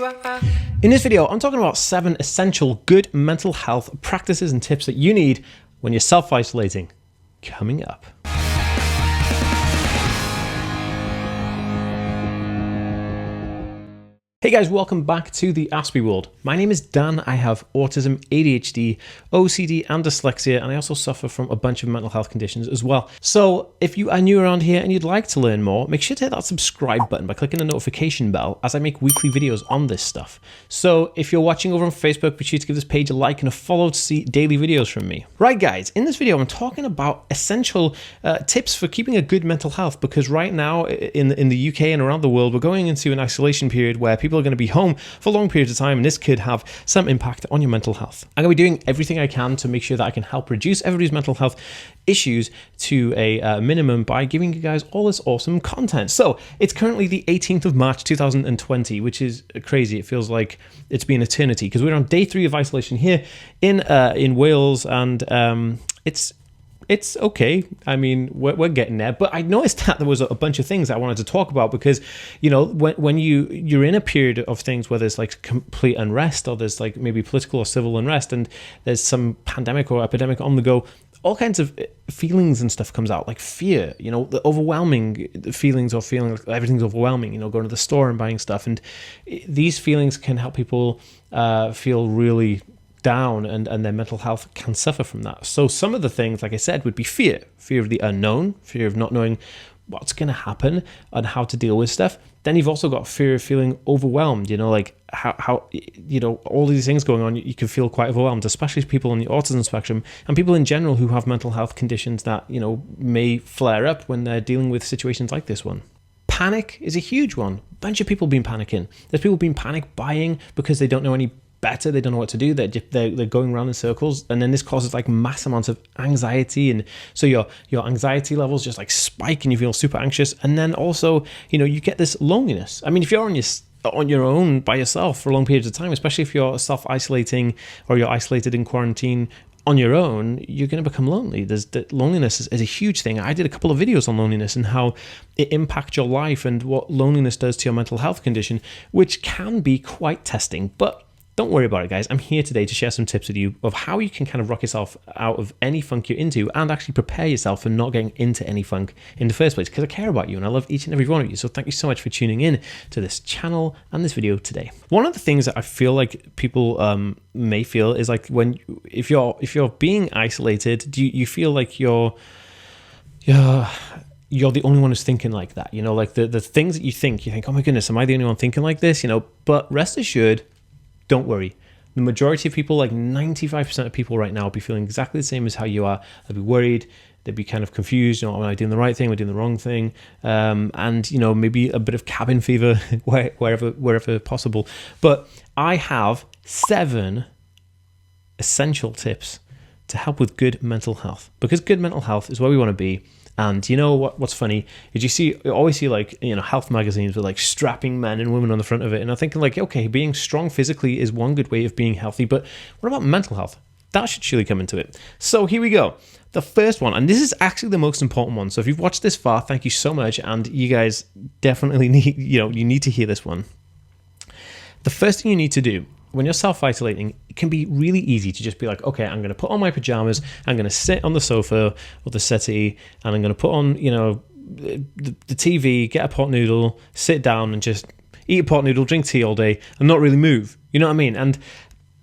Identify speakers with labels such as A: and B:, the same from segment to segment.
A: In this video, I'm talking about 7 essential good mental health practices and tips that you need when you're self-isolating. Coming up. Hey guys, welcome back to the TheAspieWorld. My name is Dan. I have autism, ADHD, OCD, and dyslexia, and I also suffer from a bunch of mental health conditions as well. So if you are new around here and you'd like to learn more, make sure to hit that subscribe button by clicking the notification bell as I make weekly videos on this stuff. So if you're watching over on Facebook, be sure to give this page a like and a follow to see daily videos from me. Right guys, in this video, I'm talking about essential tips for keeping a good mental health, because right now in the UK and around the world, we're going into an isolation period where people are going to be home for long periods of time, and this could have some impact on your mental health. I'm going to be doing everything I can to make sure that I can help reduce everybody's mental health issues to a minimum by giving you guys all this awesome content. So it's currently the 18th of March 2020, which is crazy. It feels like it's been eternity because we're on day 3 of isolation here in Wales, and it's okay. I mean, we're getting there. But I noticed that there was a bunch of things I wanted to talk about because, you know, when you're in a period of things where there's like complete unrest, or there's like maybe political or civil unrest, and there's some pandemic or epidemic on the go, all kinds of feelings and stuff comes out, like fear, you know, the overwhelming feelings of feeling like everything's overwhelming, you know, going to the store and buying stuff. And these feelings can help people feel really down, and their mental health can suffer from that. So some of the things, like I said, would be fear of the unknown, fear of not knowing what's going to happen and how to deal with stuff. Then you've also got fear of feeling overwhelmed, you know, like how you know, all these things going on, you can feel quite overwhelmed, especially people on the autism spectrum and people in general who have mental health conditions that, you know, may flare up when they're dealing with situations like this one. Panic is a huge one. A bunch of people been panicking. There's people been panic buying because they don't know any better, they don't know what to do, they're going around in circles, and then this causes like mass amounts of anxiety, and so your anxiety levels just like spike and you feel super anxious. And then also, you know, you get this loneliness. I mean, if you're on your own by yourself for long periods of time, especially if you're self-isolating or you're isolated in quarantine on your own, you're going to become lonely. Loneliness is a huge thing. I did a couple of videos on loneliness and how it impacts your life and what loneliness does to your mental health condition, which can be quite testing. But don't worry about it, guys. I'm here today to share some tips with you of how you can kind of rock yourself out of any funk you're into and actually prepare yourself for not getting into any funk in the first place, because I care about you and I love each and every one of you. So thank you so much for tuning in to this channel and this video today. One of the things that I feel like people may feel is like if you're being isolated, do you feel like you're the only one who's thinking like that? You know, like the things that you think, oh my goodness, am I the only one thinking like this? You know, but rest assured, don't worry. The majority of people, like 95% of people right now, will be feeling exactly the same as how you are. They'll be worried. They'll be kind of confused. You know, am I doing the right thing? Am I doing the wrong thing? And, you know, maybe a bit of cabin fever wherever possible. But I have 7 essential tips to help with good mental health, because good mental health is where we want to be. And you know what's funny is you always see like, you know, health magazines with like strapping men and women on the front of it. And I'm thinking like, okay, being strong physically is one good way of being healthy, but what about mental health? That should surely come into it. So here we go. The first one, and this is actually the most important one. So if you've watched this far, thank you so much. And you guys definitely you need to hear this one. The first thing you need to do when you're self-isolating, it can be really easy to just be like, okay, I'm going to put on my pajamas, I'm going to sit on the sofa or the settee, and I'm going to put on, you know, the TV, get a pot noodle, sit down and just eat a pot noodle, drink tea all day and not really move. You know what I mean? And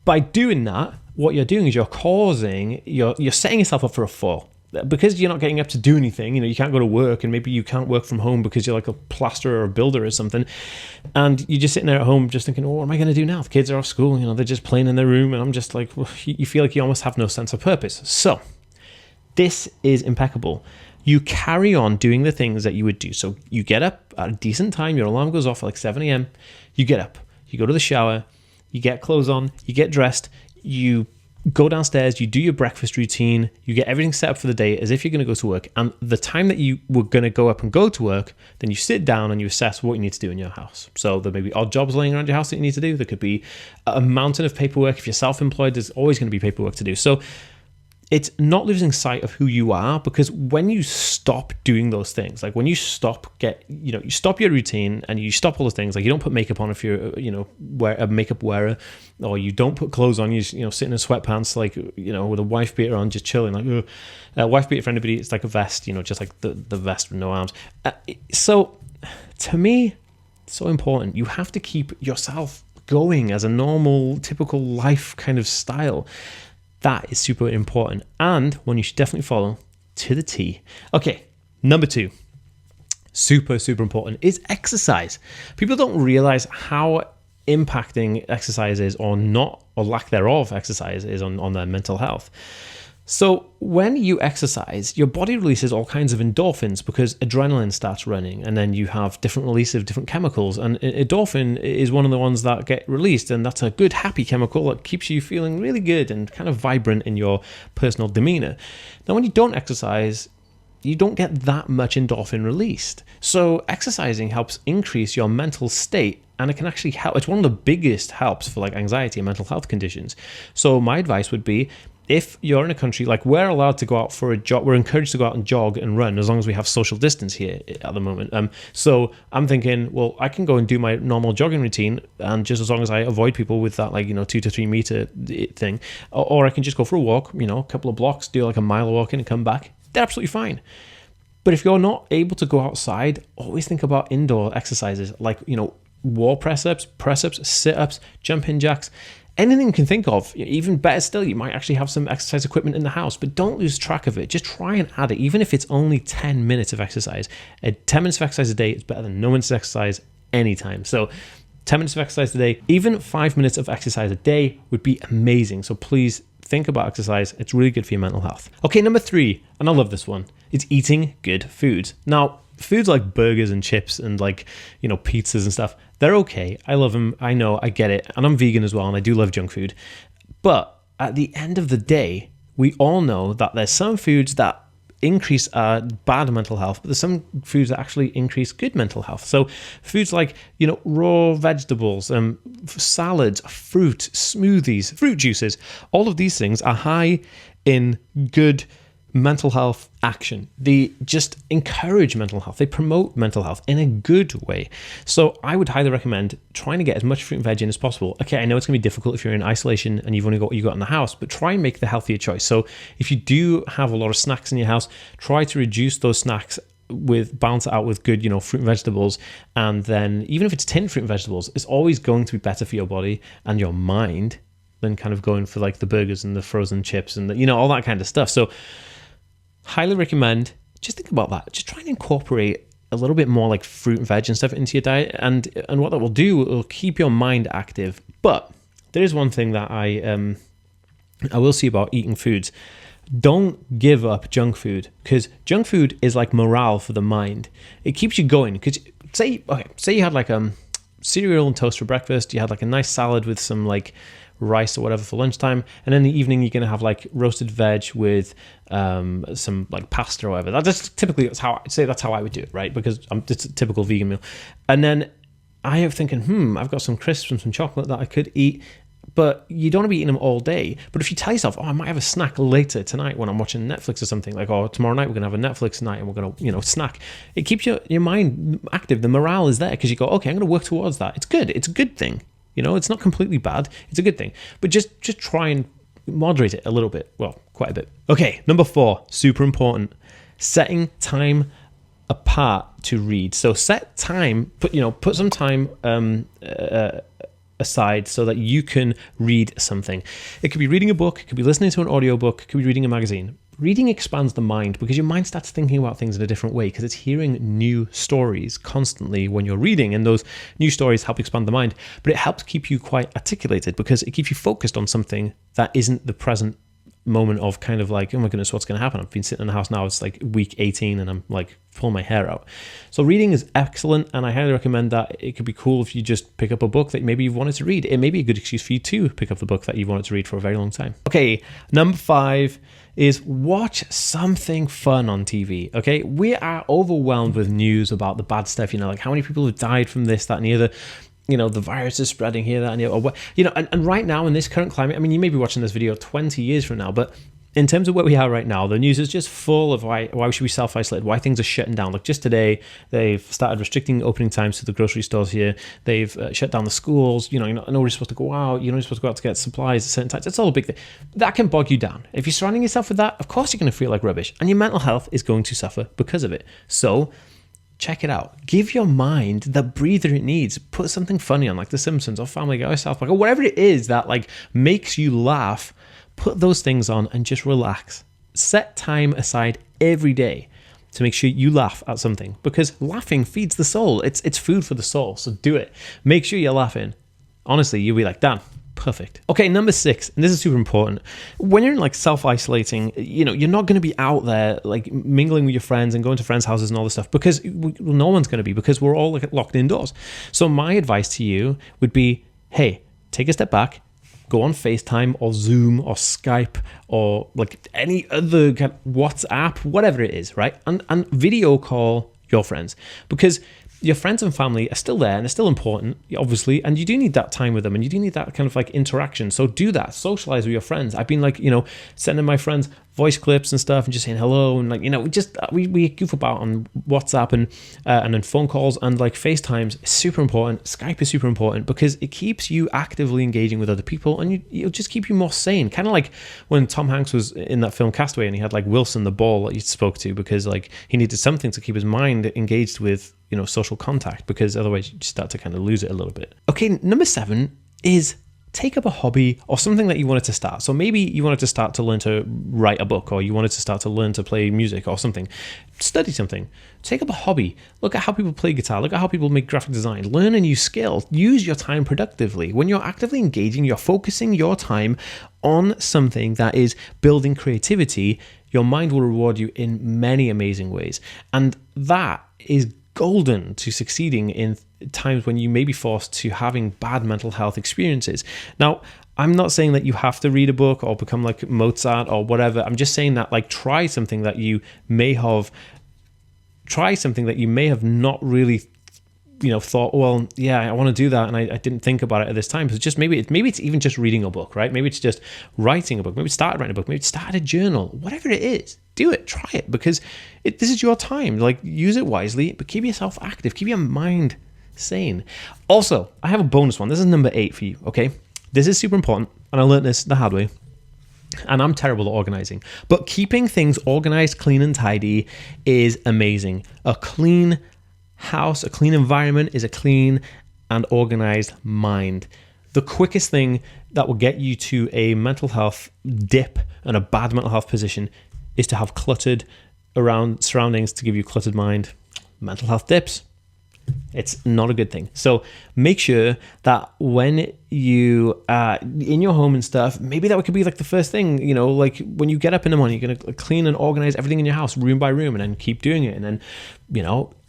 A: by doing that, what you're doing is you're setting yourself up for a fall. Because you're not getting up to do anything, you know, you can't go to work, and maybe you can't work from home because you're like a plasterer or a builder or something, and you're just sitting there at home just thinking, oh, what am I going to do now? The kids are off school, you know, they're just playing in their room, and I'm just like, well, you feel like you almost have no sense of purpose. So this is impeccable. You carry on doing the things that you would do. So you get up at a decent time, your alarm goes off at like 7 a.m. You get up, you go to the shower, you get clothes on, you get dressed, you go downstairs, you do your breakfast routine, you get everything set up for the day as if you're going to go to work. And the time that you were going to go up and go to work, then you sit down and you assess what you need to do in your house. So there may be odd jobs laying around your house that you need to do. There could be a mountain of paperwork. If you're self-employed, there's always going to be paperwork to do. So it's not losing sight of who you are, because when you stop doing those things, like when you stop you stop your routine and you stop all those things, like you don't put makeup on if you're a makeup wearer, or you don't put clothes on, you sitting in sweatpants, like with a wife beater on, just chilling, like wife beater for anybody, it's like a vest, just like the vest with no arms. So to me, it's so important. You have to keep yourself going as a normal, typical life kind of style. That is super important, and one you should definitely follow to the T. Okay, number 2, super important, is exercise. People don't realize how impacting exercise is, or lack thereof exercise is on their mental health. So when you exercise, your body releases all kinds of endorphins because adrenaline starts running, and then you have different release of different chemicals, and endorphin is one of the ones that get released, and that's a good happy chemical that keeps you feeling really good and kind of vibrant in your personal demeanor. Now when you don't exercise, you don't get that much endorphin released. So exercising helps increase your mental state, and it can actually help. It's one of the biggest helps for like anxiety and mental health conditions. So my advice would be, if you're in a country, like we're allowed to go out for a jog, we're encouraged to go out and jog and run as long as we have social distance here at the moment. So I'm thinking, well, I can go and do my normal jogging routine, and just as long as I avoid people with that 2 to 3 meter thing, or I can just go for a walk, a couple of blocks, do like a mile of walking and come back. They're absolutely fine. But if you're not able to go outside, always think about indoor exercises like, wall press-ups, sit-ups, jumping jacks. Anything you can think of. Even better still, you might actually have some exercise equipment in the house, but don't lose track of it. Just try and add it, even if it's only 10 minutes of exercise. 10 minutes of exercise a day is better than no minutes of exercise anytime. So 10 minutes of exercise a day, even 5 minutes of exercise a day would be amazing. So please think about exercise. It's really good for your mental health. Okay, number 3, and I love this one, it's eating good foods. Now, foods like burgers and chips and pizzas and stuff, they're okay. I love them. I know, I get it. And I'm vegan as well, and I do love junk food. But at the end of the day, we all know that there's some foods that increase bad mental health, but there's some foods that actually increase good mental health. So foods like, raw vegetables, salads, fruit, smoothies, fruit juices, all of these things are high in good mental health action. They just encourage mental health. They promote mental health in a good way. So I would highly recommend trying to get as much fruit and veg in as possible. Okay, I know it's going to be difficult if you're in isolation and you've only got what you got in the house, but try and make the healthier choice. So if you do have a lot of snacks in your house, try to reduce those snacks balance it out with good, fruit and vegetables. And then even if it's tinned fruit and vegetables, it's always going to be better for your body and your mind than kind of going for like the burgers and the frozen chips and all that kind of stuff. So highly recommend, just think about that. Just try and incorporate a little bit more like fruit and veg and stuff into your diet. And what that will do, it will keep your mind active. But there is one thing that I will see about eating foods. Don't give up junk food, because junk food is like morale for the mind. It keeps you going. Because say you had like cereal and toast for breakfast. You had like a nice salad with some like rice or whatever for lunchtime, and in the evening you're gonna have like roasted veg with some like pasta or whatever. That's how I would do it, right? Because it's a typical vegan meal. And then I am thinking, I've got some crisps and some chocolate that I could eat, but you don't want to be eating them all day. But if you tell yourself, I might have a snack later tonight when I'm watching Netflix or something, like, tomorrow night we're gonna have a Netflix night and we're gonna snack. It keeps your mind active. The morale is there because you go, okay, I'm gonna work towards that. It's good. It's a good thing. It's not completely bad. It's a good thing. But just try and moderate it a little bit. Well, quite a bit. Okay, number 4, super important. Setting time apart to read. So set time, put some time aside so that you can read something. It could be reading a book, it could be listening to an audiobook, it could be reading a magazine. Reading expands the mind because your mind starts thinking about things in a different way because it's hearing new stories constantly when you're reading, and those new stories help expand the mind. But it helps keep you quite articulated because it keeps you focused on something that isn't the present moment of kind of like, oh my goodness, what's going to happen? I've been sitting in the house now, it's like week 18 and I'm like pulling my hair out. So reading is excellent, and I highly recommend that. It could be cool if you just pick up a book that maybe you've wanted to read. It may be a good excuse for you to pick up the book that you've wanted to read for a very long time. Okay, number 5 is watch something fun on TV. Okay, we are overwhelmed with news about the bad stuff, like how many people have died from this, that and the other. The virus is spreading here, that and the other. And right now in this current climate, I mean, you may be watching this video 20 years from now, but in terms of where we are right now, the news is just full of why should we self-isolate, why things are shutting down. Like just today, they've started restricting opening times to the grocery stores here. They've shut down the schools. You're not nobody's supposed to go out. You're not supposed to go out to get supplies at certain times. It's all a big thing. That can bog you down. If you're surrounding yourself with that, of course you're going to feel like rubbish. And your mental health is going to suffer because of it. So check it out. Give your mind the breather it needs. Put something funny on, like The Simpsons or Family Guy or South Park or whatever it is that like makes you laugh. Put those things on and just relax. Set time aside every day to make sure you laugh at something, because laughing feeds the soul. It's food for the soul. So do it. Make sure you're laughing. Honestly, you'll be like, Dan, perfect. Okay, number 6, and this is super important. When you're in like self-isolating, you're not going to be out there like mingling with your friends and going to friends' houses and all this stuff, because no one's going to be, because we're all like locked indoors. So my advice to you would be, hey, take a step back. Go on FaceTime or Zoom or Skype or like any other kind of WhatsApp, whatever it is, right? And video call your friends, because your friends and family are still there and they're still important, obviously, and you do need that time with them and you do need that kind of like interaction. So do that. Socialize with your friends. I've been like, sending my friends voice clips and stuff and just saying hello, and like, we goof about on WhatsApp and then phone calls, and like FaceTimes is super important. Skype is super important because it keeps you actively engaging with other people, and it'll just keep you more sane. Kind of like when Tom Hanks was in that film Castaway and he had like Wilson the ball that he spoke to, because like he needed something to keep his mind engaged with social contact, because otherwise you start to kind of lose it a little bit. Okay, number 7 is take up a hobby or something that you wanted to start. So maybe you wanted to start to learn to write a book, or you wanted to start to learn to play music or something. Study something. Take up a hobby. Look at how people play guitar. Look at how people make graphic design. Learn a new skill. Use your time productively. When you're actively engaging, you're focusing your time on something that is building creativity. Your mind will reward you in many amazing ways. And that is golden to succeeding in times when you may be forced to having bad mental health experiences. Now, I'm not saying that you have to read a book or become like Mozart or whatever. I'm just saying that like try something that you may have not really thought, well, yeah, I want to do that, and I didn't think about it at this time. So just maybe it's even just reading a book, right? Maybe it's just writing a book. Maybe start writing a book. Maybe start a journal. Whatever it is, do it. Try it, because this is your time. Like, use it wisely, but keep yourself active. Keep your mind sane. Also, I have a bonus one. This is number 8 for you. Okay, this is super important, and I learned this the hard way. And I'm terrible at organizing, but keeping things organized, clean, and tidy is amazing. A clean house, a clean environment is a clean and organized mind. The quickest thing that will get you to a mental health dip and a bad mental health position is to have cluttered around surroundings to give you cluttered mind. Mental health dips. It's not a good thing. So make sure that when you in your home and stuff, maybe that could be like the first thing, like when you get up in the morning, you're going to clean and organize everything in your house room by room, and then keep doing it. And then,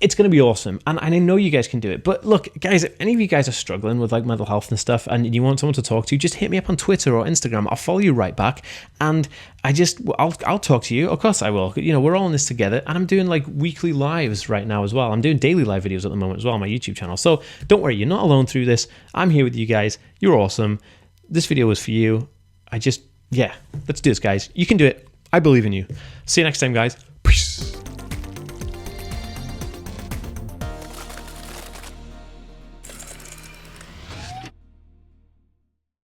A: it's going to be awesome. And I know you guys can do it. But look, guys, if any of you guys are struggling with like mental health and stuff and you want someone to talk to, just hit me up on Twitter or Instagram. I'll follow you right back. And I'll talk to you. Of course I will. We're all in this together. And I'm doing like weekly lives right now as well. I'm doing daily live videos at the moment as well on my YouTube channel. So don't worry, you're not alone through this. I'm here with you guys. You're awesome. This video was for you. Let's do this, guys. You can do it. I believe in you. See you next time, guys. Peace.